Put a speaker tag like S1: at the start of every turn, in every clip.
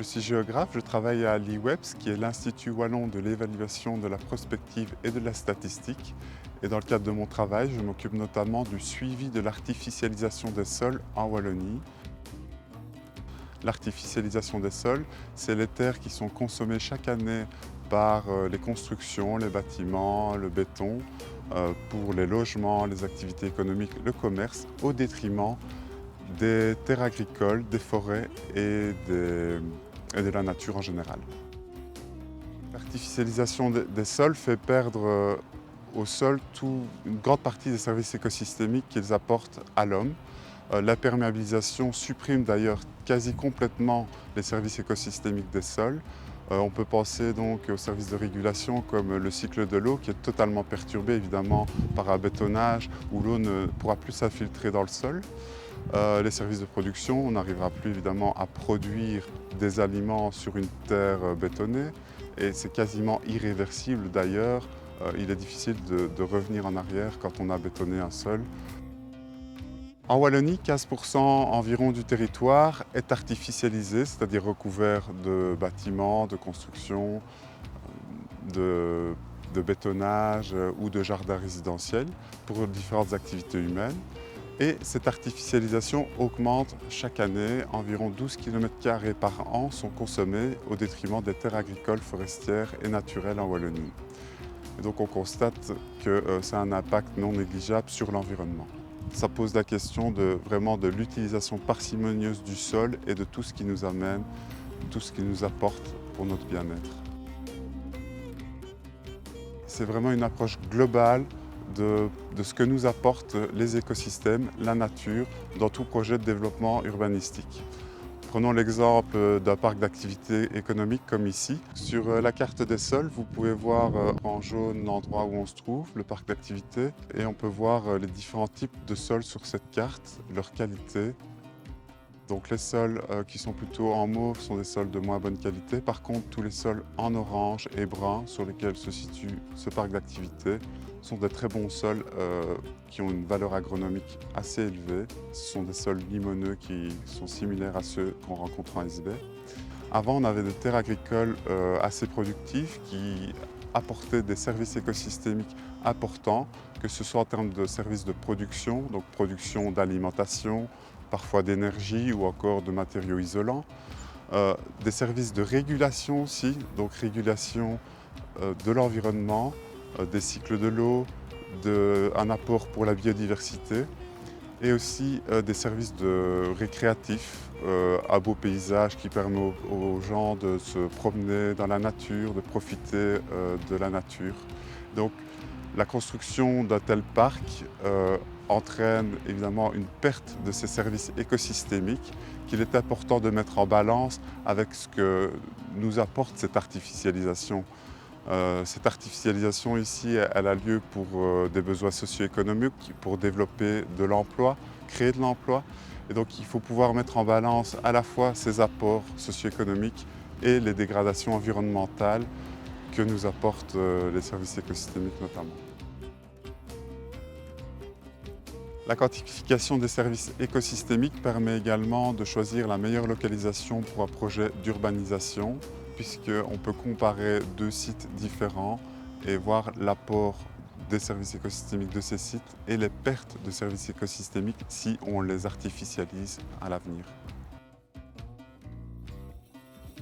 S1: Je suis géographe, je travaille à l'IWEPS, qui est l'Institut Wallon de l'évaluation de la prospective et de la statistique. Et dans le cadre de mon travail, je m'occupe notamment du suivi de l'artificialisation des sols en Wallonie. L'artificialisation des sols, c'est les terres qui sont consommées chaque année par les constructions, les bâtiments, le béton, pour les logements, les activités économiques, le commerce, au détriment des terres agricoles, des forêts et de la nature en général. L'artificialisation des sols fait perdre au sol une grande partie des services écosystémiques qu'ils apportent à l'homme. L'imperméabilisation supprime d'ailleurs quasi complètement les services écosystémiques des sols. On peut penser donc aux services de régulation comme le cycle de l'eau qui est totalement perturbé évidemment par un bétonnage où l'eau ne pourra plus s'infiltrer dans le sol. Les services de production, on n'arrivera plus évidemment à produire des aliments sur une terre bétonnée et c'est quasiment irréversible d'ailleurs. Il est difficile de revenir en arrière quand on a bétonné un sol. En Wallonie, 15% environ du territoire est artificialisé, c'est-à-dire recouvert de bâtiments, de constructions, de bétonnage ou de jardins résidentiels pour différentes activités humaines. Et cette artificialisation augmente chaque année. Environ 12 km² par an sont consommés au détriment des terres agricoles, forestières et naturelles en Wallonie. Et donc on constate que ça a un impact non négligeable sur l'environnement. Ça pose la question vraiment de l'utilisation parcimonieuse du sol et de tout ce qui nous amène, tout ce qui nous apporte pour notre bien-être. C'est vraiment une approche globale de ce que nous apportent les écosystèmes, la nature, dans tout projet de développement urbanistique. Prenons l'exemple d'un parc d'activités économiques comme ici. Sur la carte des sols, vous pouvez voir en jaune l'endroit où on se trouve, le parc d'activités, et on peut voir les différents types de sols sur cette carte, leur qualité. Donc les sols qui sont plutôt en mauve sont des sols de moins bonne qualité. Par contre, tous les sols en orange et brun sur lesquels se situe ce parc d'activités sont des très bons sols qui ont une valeur agronomique assez élevée. Ce sont des sols limoneux qui sont similaires à ceux qu'on rencontre en SB. Avant, on avait des terres agricoles assez productives qui apportaient des services écosystémiques importants, que ce soit en termes de services de production, donc production d'alimentation, parfois d'énergie ou encore de matériaux isolants. Des services de régulation aussi, donc régulation de l'environnement, des cycles de l'eau, un apport pour la biodiversité et aussi des services récréatifs, un beau paysage qui permet aux gens de se promener dans la nature, de profiter de la nature. Donc la construction d'un tel parc entraîne évidemment une perte de ces services écosystémiques qu'il est important de mettre en balance avec ce que nous apporte cette artificialisation. Cette artificialisation ici, elle a lieu pour des besoins socio-économiques, pour développer de l'emploi, créer de l'emploi. Et donc il faut pouvoir mettre en balance à la fois ces apports socio-économiques et les dégradations environnementales que nous apportent les services écosystémiques notamment. La quantification des services écosystémiques permet également de choisir la meilleure localisation pour un projet d'urbanisation, puisqu'on peut comparer deux sites différents et voir l'apport des services écosystémiques de ces sites et les pertes de services écosystémiques si on les artificialise à l'avenir.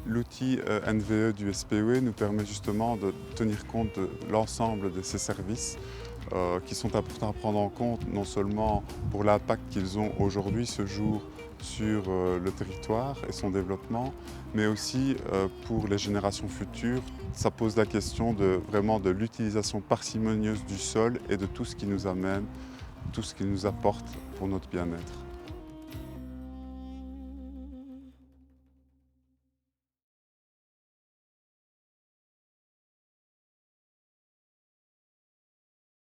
S1: L'outil NVE du SPOE nous permet justement de tenir compte de l'ensemble de ces services qui sont importants à prendre en compte, non seulement pour l'impact qu'ils ont aujourd'hui, ce jour, sur le territoire et son développement, mais aussi pour les générations futures. Ça pose la question vraiment de l'utilisation parcimonieuse du sol et de tout ce qui nous amène, tout ce qui nous apporte pour notre bien-être.